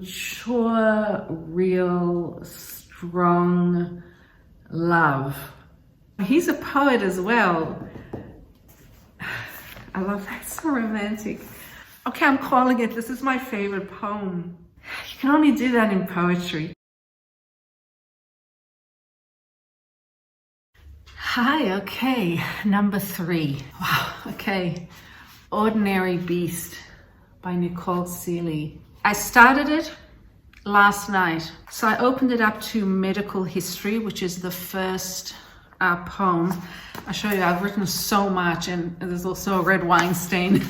mature, real, strong love. He's a poet as well. I love that, so romantic. Okay, I'm calling it. This is my favorite poem. You can only do that in poetry. Hi, okay, number 3. Wow, okay. Ordinary Beast by Nicole Sealey. I started it last night. So I opened it up to medical history, which is the first poem. I'll show you, I've written so much, and there's also a red wine stain.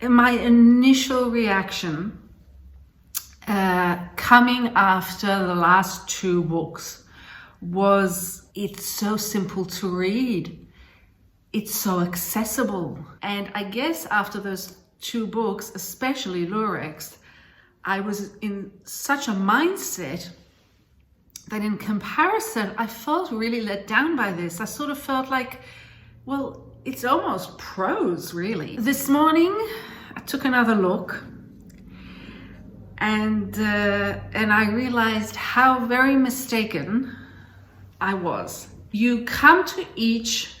And my initial reaction coming after the last 2 books was, it's so simple to read. It's so accessible. And I guess after those 2 books, especially Lurex, I was in such a mindset that in comparison, I felt really let down by this. I sort of felt like, well, it's almost prose, really. This morning, I took another look, and I realized how very mistaken I was. You come to each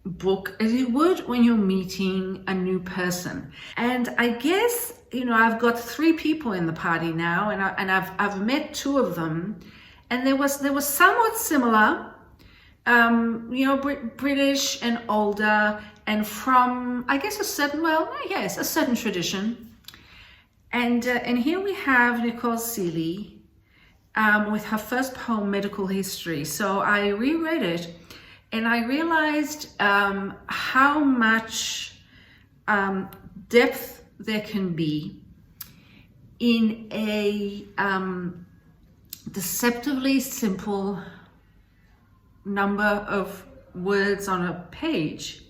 book as you would when you're meeting a new person. And I guess, you know, I've got 3 people in the party now, and I've met 2 of them, and they was somewhat similar, you know, British and older, and from, I guess, a certain tradition. And here we have Nicole Sealey with her first poem, Medical History. So I reread it, and I realized how much depth there can be in a deceptively simple number of words on a page.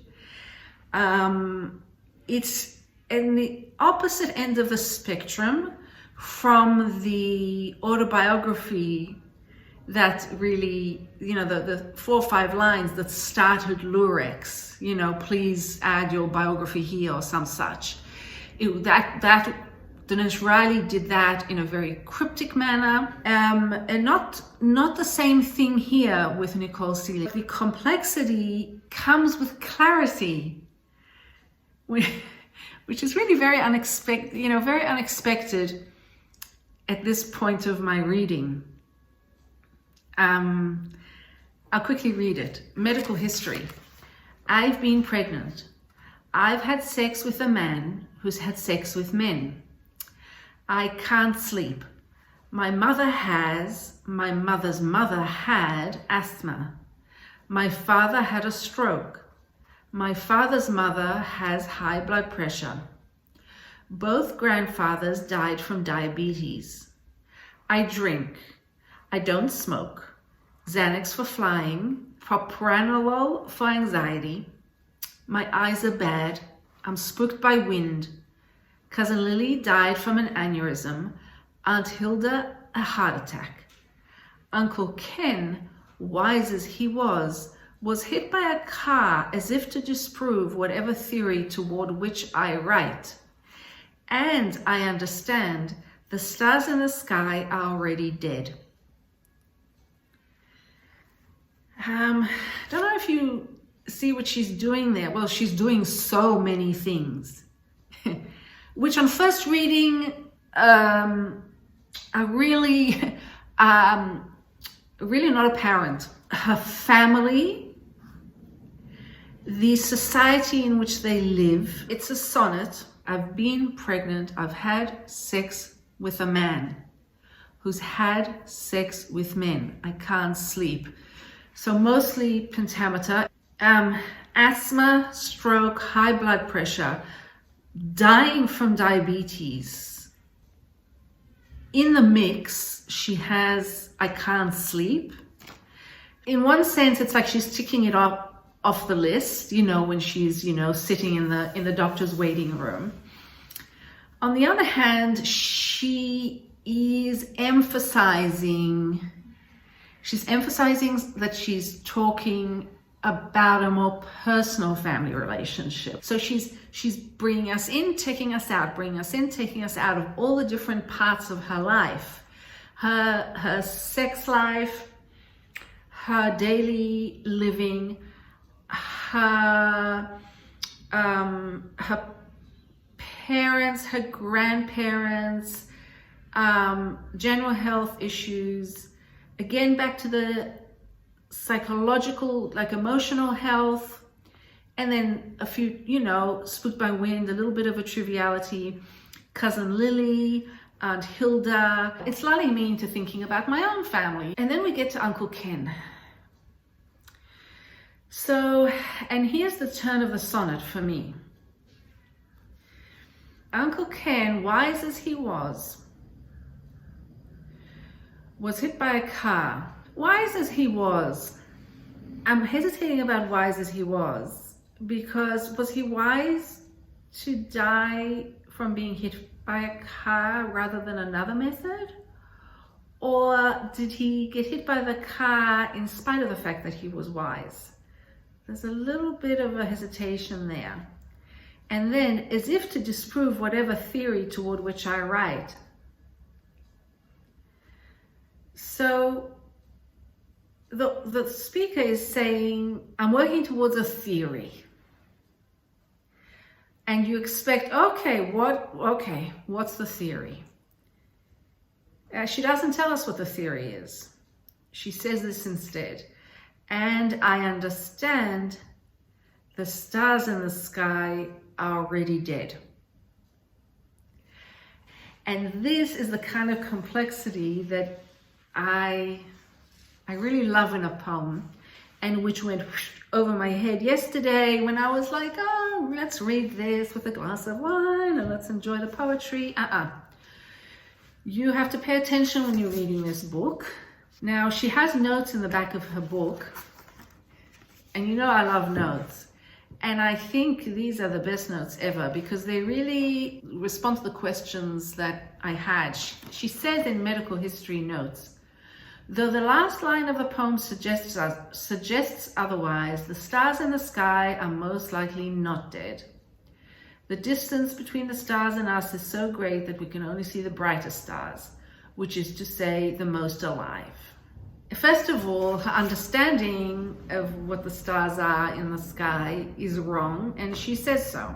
It's in the opposite end of the spectrum from the autobiography that really, you know, the 4 or 5 lines that started Lurex, you know, please add your biography here or some such. That Denise Riley did that in a very cryptic manner, and not the same thing here with Nicole Sealey. The complexity comes with clarity, which is really very unexpected, you know, very unexpected at this point of my reading. I'll quickly read it. Medical history. I've been pregnant. I've had sex with a man who's had sex with men. I can't sleep. My mother's mother had asthma. My father had a stroke. My father's mother has high blood pressure. Both grandfathers died from diabetes. I drink. I don't smoke. Xanax for flying. Propranolol for anxiety. My eyes are bad. I'm spooked by wind. Cousin Lily died from an aneurysm. Aunt Hilda, a heart attack. Uncle Ken, wise as he was hit by a car as if to disprove whatever theory toward which I write. And I understand the stars in the sky are already dead. Don't know if you see what she's doing there. Well, she's doing so many things, which on first reading are really not apparent. Her family, the society in which they live. It's a sonnet. I've been pregnant. I've had sex with a man who's had sex with men. I can't sleep. So mostly pentameter, asthma, stroke, high blood pressure, dying from diabetes. In the mix, she has, I can't sleep. In one sense, it's like she's ticking it off the list, you know, when she's, you know, sitting in the doctor's waiting room. On the other hand, she is emphasizing that she's talking about a more personal family relationship. So she's bringing us in, taking us out, bringing us in, taking us out of all the different parts of her life, her sex life, her daily living, her parents, her grandparents, general health issues, again back to the psychological, like emotional health, and then a few, Spooked by Wind, a little bit of a triviality, Cousin Lily, Aunt Hilda. It's lulling me into thinking about my own family. And then we get to Uncle Ken. So, and here's the turn of the sonnet for me. Uncle Ken, wise as he was hit by a car. Wise as he was. I'm hesitating about wise as he was, because was he wise to die from being hit by a car rather than another method? Or did he get hit by the car in spite of the fact that he was wise? There's a little bit of a hesitation there. And then, as if to disprove whatever theory toward which I write. So the speaker is saying, I'm working towards a theory. And you expect, what's the theory? She doesn't tell us what the theory is. She says this instead. And I understand the stars in the sky are already dead. And this is the kind of complexity that I really love in a poem, and which went over my head yesterday when I was like, oh, let's read this with a glass of wine and let's enjoy the poetry. You have to pay attention when you're reading this book. Now, she has notes in the back of her book, and I love notes. And I think these are the best notes ever, because they really respond to the questions that I had. She says in medical history notes, though the last line of the poem suggests otherwise, the stars in the sky are most likely not dead. The distance between the stars and us is so great that we can only see the brightest stars, which is to say, the most alive. First of all, her understanding of what the stars are in the sky is wrong, and she says so.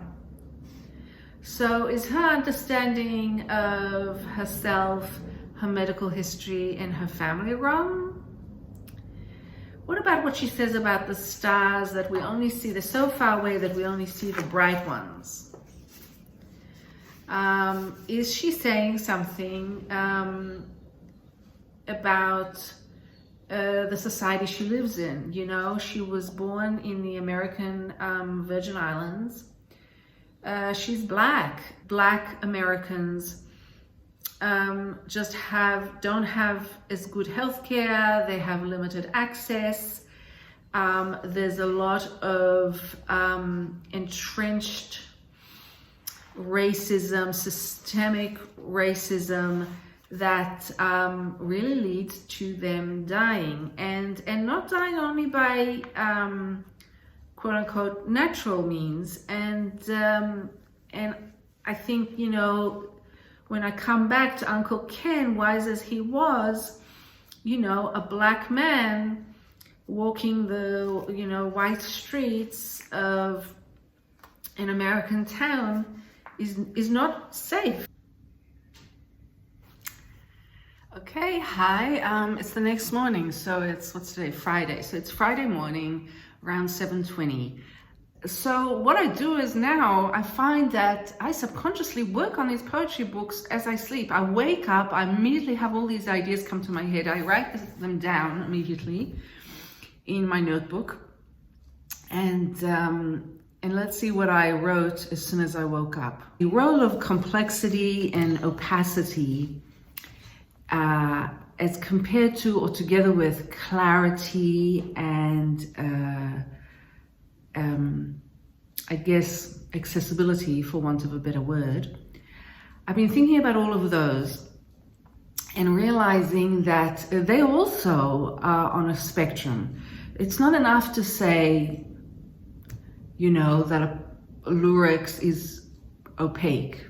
So is her understanding of herself, her medical history, and her family wrong? What about what she says about the stars that we only see, they're so far away that we only see the bright ones? Is she saying something about the society she lives in? She was born in the American Virgin Islands. She's Black. Black Americans don't have as good healthcare. They have limited access. There's a lot of entrenched racism, systemic racism that really leads to them dying, and not dying only by quote unquote natural means. And I think, when I come back to Uncle Ken, wise as he was, a Black man walking the white streets of an American town is not safe. Okay, hi, it's the next morning, so what's today, Friday, so it's Friday morning around 7:20. So what I do is now I find that I subconsciously work on these poetry books as I sleep. I wake up, I immediately have all these ideas come to my head, I write them down immediately in my notebook, and let's see what I wrote as soon as I woke up. The role of complexity and opacity as compared to or together with clarity and I guess accessibility, for want of a better word. I've been thinking about all of those and realizing that they also are on a spectrum. It's not enough to say, you know, that a Lurex is opaque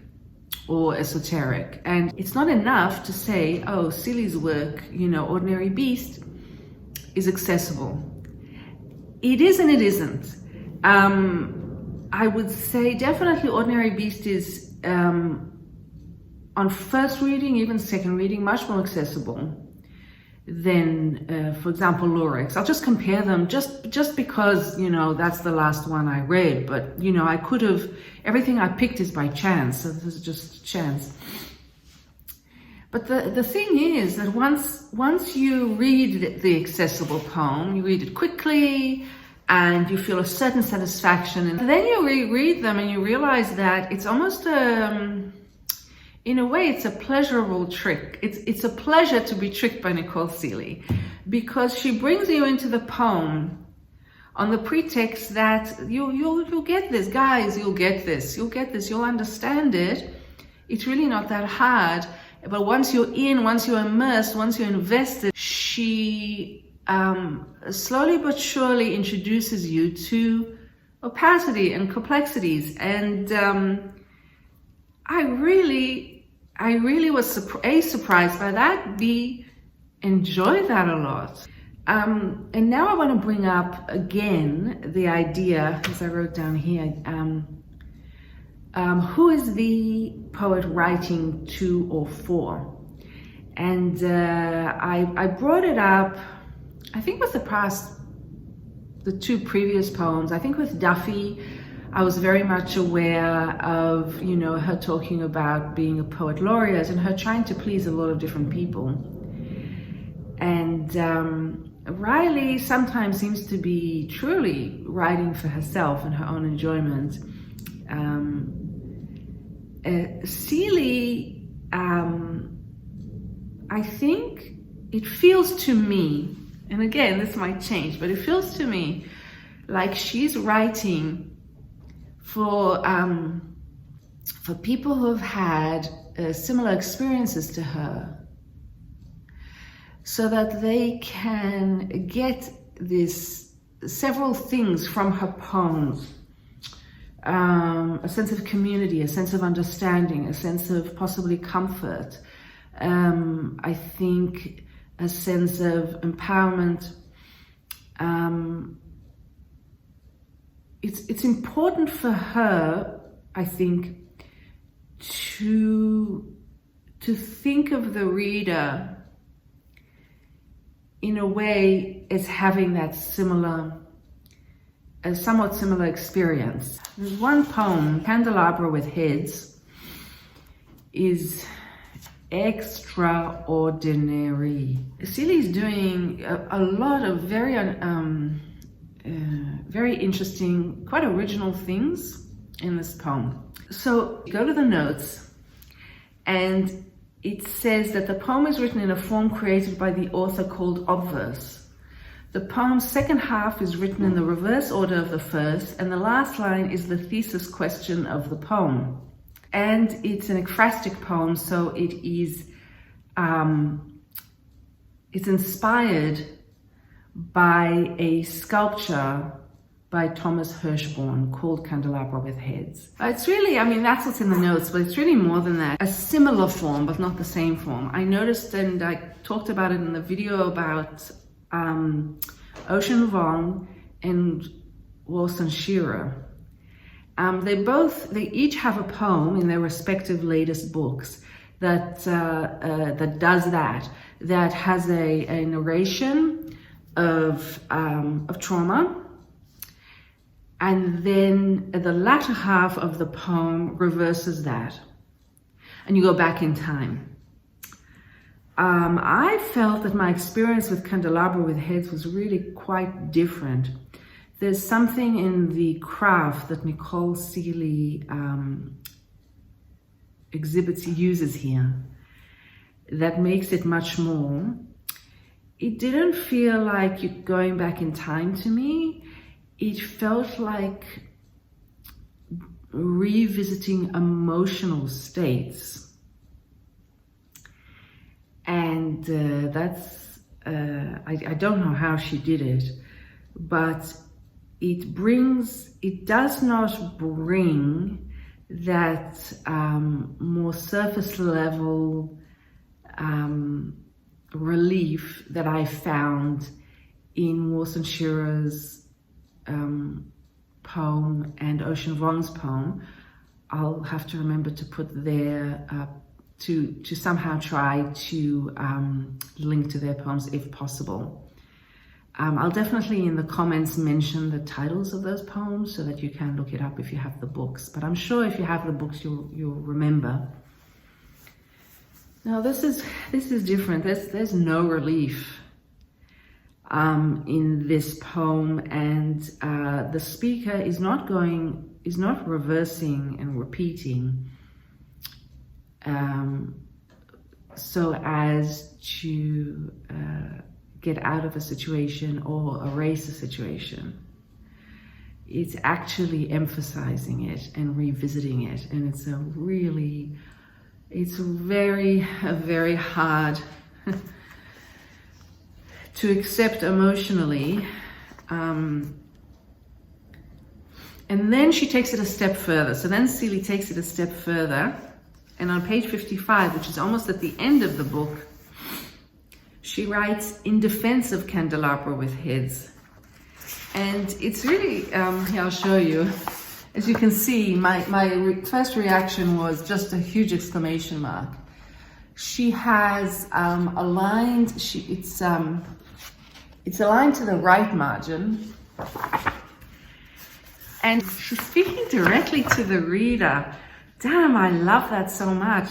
or esoteric. And it's not enough to say, oh, Sealey's work, you know, Ordinary Beast is accessible. It is and it isn't. I would say definitely Ordinary Beast is, on first reading, even second reading, much more accessible than, for example, Lurex. I'll just compare them just because, you know, that's the last one I read. But, you know, I could have, everything I picked is by chance. So this is just chance. But the thing is that once you read the accessible poem, you read it quickly and you feel a certain satisfaction. And then you reread them and you realize that it's almost in a way, it's a pleasurable trick. It's a pleasure to be tricked by Nicole Sealey, because she brings you into the poem on the pretext that you'll get this, guys, you'll get this, you'll understand it. It's really not that hard. But once you're in, once you're immersed, once you're invested, she slowly but surely introduces you to opacity and complexities. And I really was surprised by that, B, enjoyed that a lot. And now I want to bring up again the idea, as I wrote down here, who is the poet writing to or for? And I brought it up, I think with the two previous poems. I think with Duffy, I was very much aware of, you know, her talking about being a poet laureate and her trying to please a lot of different people. And Riley sometimes seems to be truly writing for herself and her own enjoyment. Sealey, I think it feels to me, and again, this might change, but it feels to me like she's writing for people who have had similar experiences to her, so that they can get this several things from her poems. A sense of community, a sense of understanding, a sense of possibly comfort. I think a sense of empowerment. It's important for her, I think, to think of the reader in a way as having that a somewhat similar experience. There's one poem, Candelabra with Heads, is extraordinary. Sealey's doing a lot of very interesting, quite original things in this poem. So go to the notes, and it says that the poem is written in a form created by the author called obverse. The poem's second half is written in the reverse order of the first, and the last line is the thesis question of the poem. And it's an ekphrastic poem, so it is it's inspired by a sculpture by Thomas Hirschhorn called Candelabra with Heads. It's really, I mean, that's what's in the notes, but it's really more than that. A similar form, but not the same form. I noticed, and I talked about it in the video about Ocean Vuong and Vuong Shire. They each have a poem in their respective latest books that does that has a narration of trauma, and then the latter half of the poem reverses that, and you go back in time. I felt that my experience with Candelabra with Heads was really quite different. There's something in the craft that Nicole Sealey uses here that makes it much more. It didn't feel like you're going back in time to me. It felt like revisiting emotional states. And I don't know how she did it, but it does not bring that more surface level relief that I found in Vuong Shire's poem and Ocean Vuong's poem. I'll have to remember to put there to somehow try to link to their poems if possible. I'll definitely in the comments mention the titles of those poems so that you can look it up if you have the books. But I'm sure if you have the books, you'll remember. Now this is different. There's no relief in this poem, and the speaker is not reversing and repeating so as to get out of a situation or erase a situation. It's actually emphasizing it and revisiting it, and it's very hard to accept emotionally. And then she takes it a step further. So then Sealey takes it a step further, and on page 55, which is almost at the end of the book, she writes, "In defense of Candelabra with heads." And it's really, here I'll show you. As you can see, my first reaction was just a huge exclamation mark. She has aligned, it's aligned to the right margin, and she's speaking directly to the reader. Damn, I love that so much.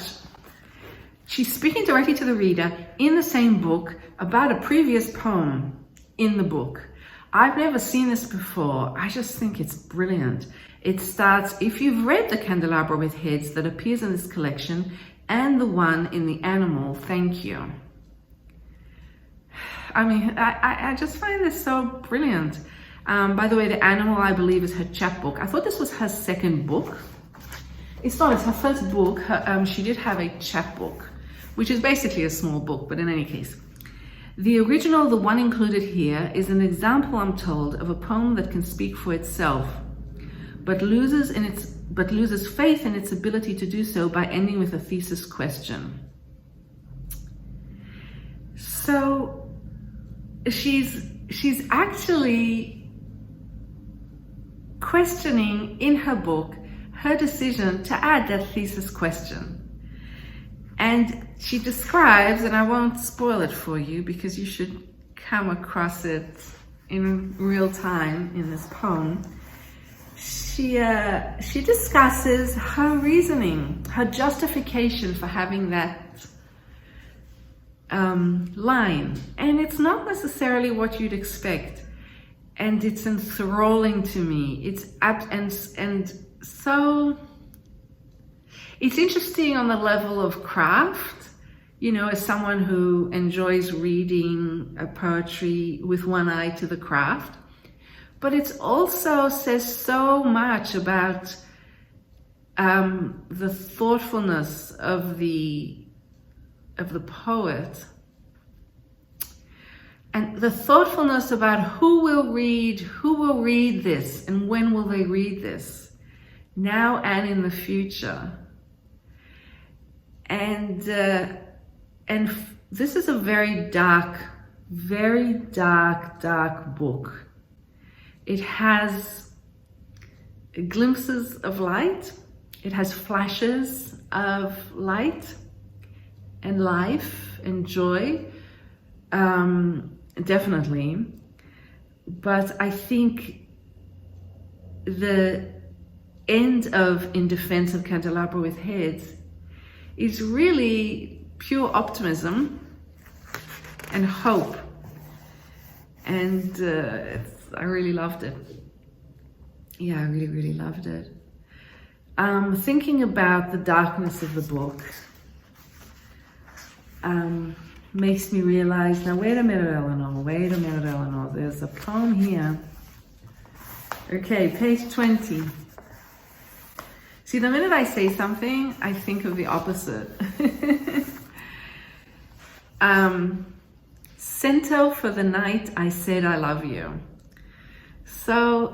She's speaking directly to the reader in the same book about a previous poem in the book. I've never seen this before. I just think it's brilliant. It starts, "If you've read the Candelabra with heads that appears in this collection and the one in the animal, thank you." I mean, I just find this so brilliant. By the way, the animal, I believe, is her chapbook. I thought this was her second book. It's not, it's her first book. She did have a chapbook, which is basically a small book, but in any case. "The original, the one included here, is an example, I'm told, of a poem that can speak for itself, but loses faith in its ability to do so by ending with a thesis question." So she's actually questioning in her book her decision to add that thesis question. And she describes, and I won't spoil it for you because you should come across it in real time in this poem. She discusses her reasoning, her justification for having that line. And it's not necessarily what you'd expect. And it's enthralling to me. So it's interesting on the level of craft, you know, as someone who enjoys reading poetry with one eye to the craft. But it also says so much about the thoughtfulness of the poet, and the thoughtfulness about who will read this, and when will they read this, now and in the future. And this is a very dark book. It has glimpses of light. It has flashes of light and life and joy, definitely. But I think the end of "In Defense of Candelabra with Heads" is really pure optimism and hope. And I really loved it. Yeah, I really loved it. Thinking about the darkness of the book makes me realize, now wait a minute, Eleanor, there's a poem here. Okay, page 20. See, the minute I say something, I think of the opposite. Cento for the night I said I love you. So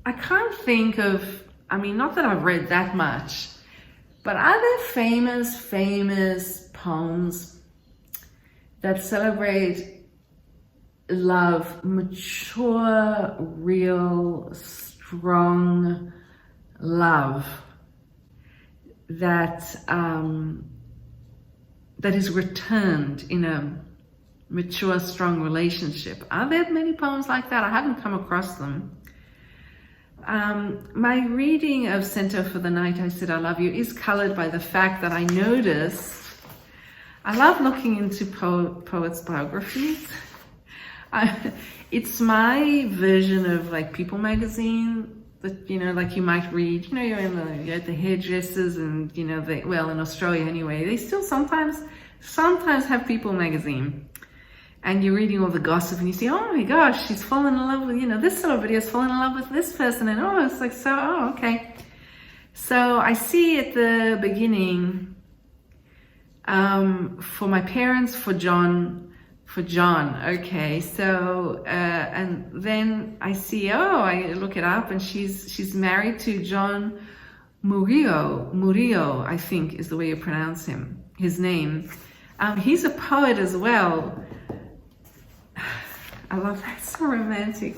I can't think of, I mean, not that I've read that much, but are there famous poems that celebrate love, mature, real, strong love that that is returned in a mature, strong relationship? Are there many poems like that? I haven't come across them. My reading of Center for the Night I Said I Love You is colored by the fact that I noticed, I love looking into poets' biographies. It's my version of like People magazine that, you know, like you might read, you know, you're at the hairdressers and, you know, well, in Australia anyway, they still sometimes have People magazine. And you're reading all the gossip and you see, oh my gosh, she's fallen in love with, you know, this celebrity has fallen in love with this person. And oh, it's like, so, oh, okay. So I see at the beginning, for my parents, for John, okay. So, and then I see, oh, I look it up and she's married to John Murillo, I think is the way you pronounce his name. He's a poet as well. I love that, so romantic.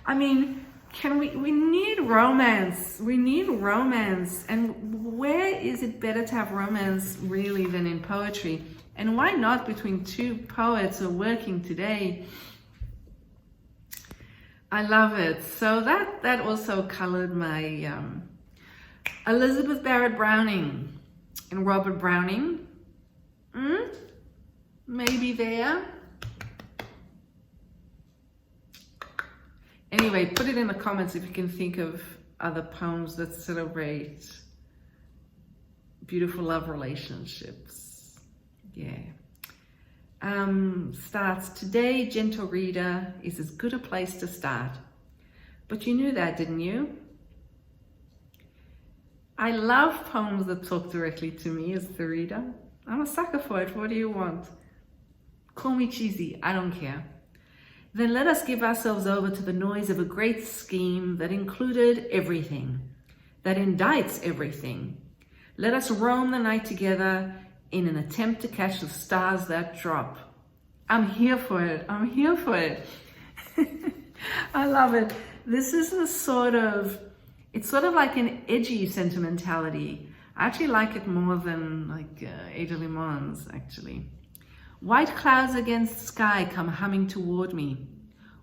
I mean, we need romance. We need romance. And where is it better to have romance really than in poetry? And why not between two poets who are working today? I love it. So that also colored my Elizabeth Barrett Browning and Robert Browning. Maybe there. Anyway, put it in the comments if you can think of other poems that celebrate beautiful love relationships. Yeah. Starts, today, gentle reader, is as good a place to start. But you knew that, didn't you? I love poems that talk directly to me as the reader. I'm a sucker for it. What do you want? Call me cheesy, I don't care. Then let us give ourselves over to the noise of a great scheme that included everything, that indicts everything. Let us roam the night together in an attempt to catch the stars that drop. I'm here for it. I'm here for it. I love it. This is a it's sort of like an edgy sentimentality. I actually like it more than like Age of Limons, actually. White clouds against the sky come humming toward me,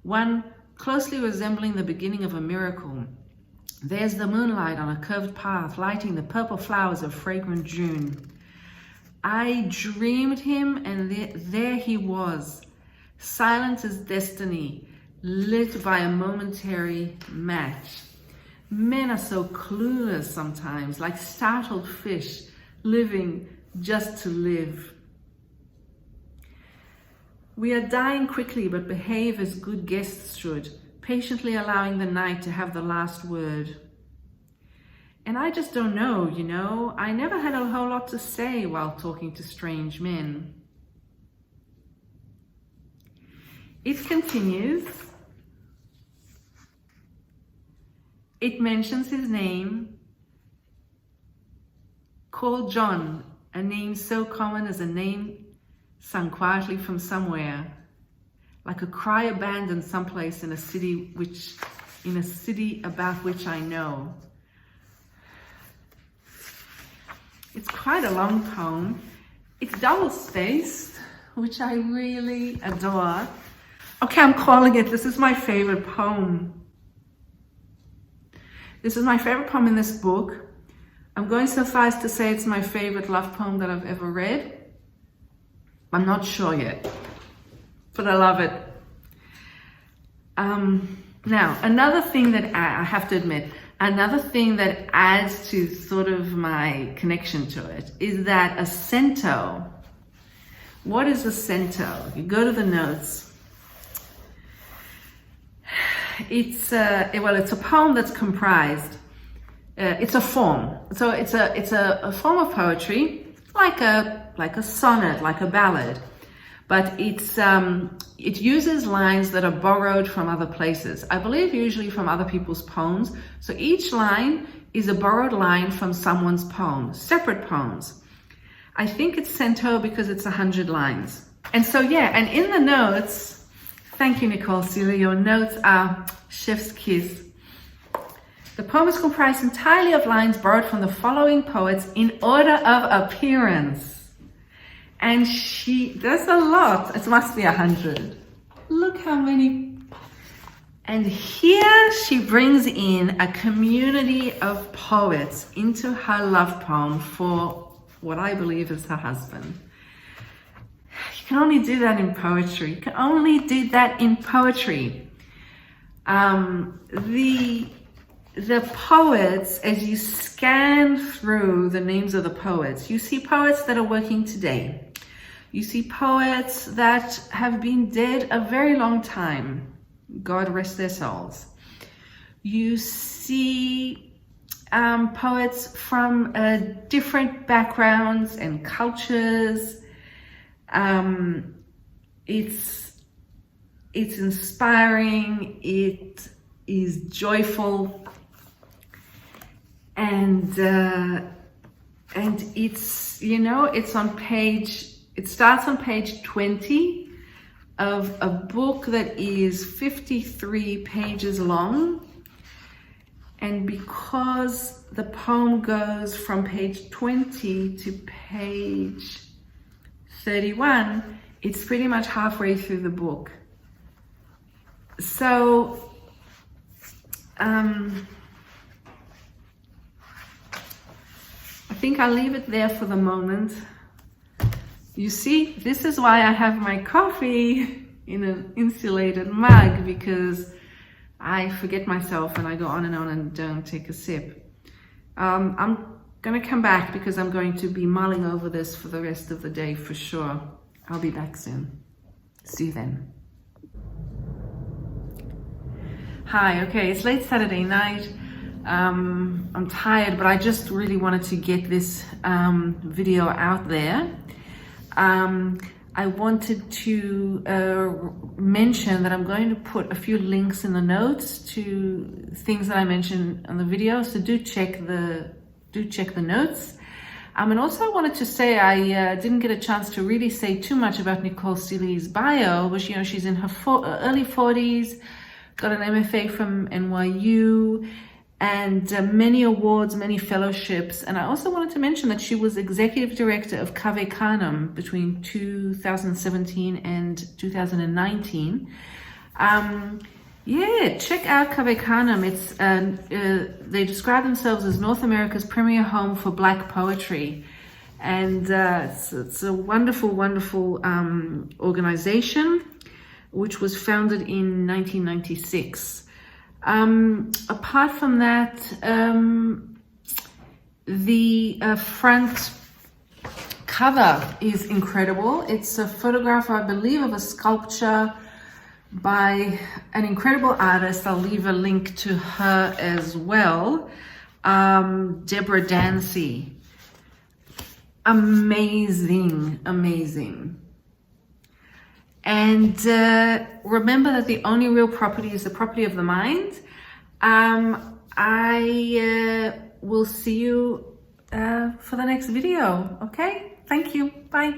one closely resembling the beginning of a miracle. There's the moonlight on a curved path, lighting the purple flowers of fragrant June. I dreamed him, and there he was, silent as destiny, lit by a momentary match. Men are so clueless sometimes, like startled fish, living just to live. We are dying quickly, but behave as good guests should, patiently allowing the night to have the last word. And I just don't know, you know, I never had a whole lot to say while talking to strange men. It continues. It mentions his name, called John, a name so common as a name sung quietly from somewhere, like a cry abandoned someplace in a city about which I know. It's quite a long poem. It's double-spaced, which I really adore. Okay, I'm calling it. This is my favorite poem. This is my favorite poem in this book. I'm going so far as to say it's my favorite love poem that I've ever read. I'm not sure yet, but I love it. Now, another thing that I have to admit, another thing that adds to sort of my connection to it is that a cento. What is a cento? You go to the notes. It's a poem that's comprised. It's a form. So it's a form of poetry, like a sonnet, like a ballad, but it uses lines that are borrowed from other places. I believe usually from other people's poems. So each line is a borrowed line from someone's poem, separate poems. I think it's cento because it's 100 lines. And so, yeah, and in the notes, thank you, Nicole Sealey, your notes are chef's kiss. The poem is comprised entirely of lines borrowed from the following poets in order of appearance. And she does a lot. It must be 100. Look how many. And here she brings in a community of poets into her love poem for what I believe is her husband. You can only do that in poetry. You can only do that in poetry. The poets, as you scan through the names of the poets, you see poets that are working today. You see poets that have been dead a very long time. God rest their souls. You see poets from different backgrounds and cultures. It's inspiring. It is joyful. And it's, you know, it's on page, it starts on page 20 of a book that is 53 pages long. And because the poem goes from page 20 to page 31, it's pretty much halfway through the book. So, I think I'll leave it there for the moment. You see, this is why I have my coffee in an insulated mug, because I forget myself and I go on and don't take a sip. I'm gonna come back because I'm going to be mulling over this for the rest of the day for sure. I'll be back soon. See you then. Hi, okay, it's late Saturday night. I'm tired, but I just really wanted to get this video out there. I wanted to mention that I'm going to put a few links in the notes to things that I mentioned on the video, so do check the notes. And also I wanted to say I didn't get a chance to really say too much about Nicole Sealey's bio, but you know, she's in her early 40s, got an MFA from NYU, and many awards, many fellowships. And I also wanted to mention that she was executive director of Cave Canem between 2017 and 2019. Yeah, check out Cave Canem. It's they describe themselves as North America's premier home for Black poetry, and it's a wonderful, wonderful organization, which was founded in 1996. Apart from that, the front cover is incredible. It's a photograph, I believe, of a sculpture by an incredible artist. I'll leave a link to her as well. Deborah Dancy. Amazing, amazing. And remember that the only real property is the property of the mind. I will see you for the next video. Okay? Thank you. Bye.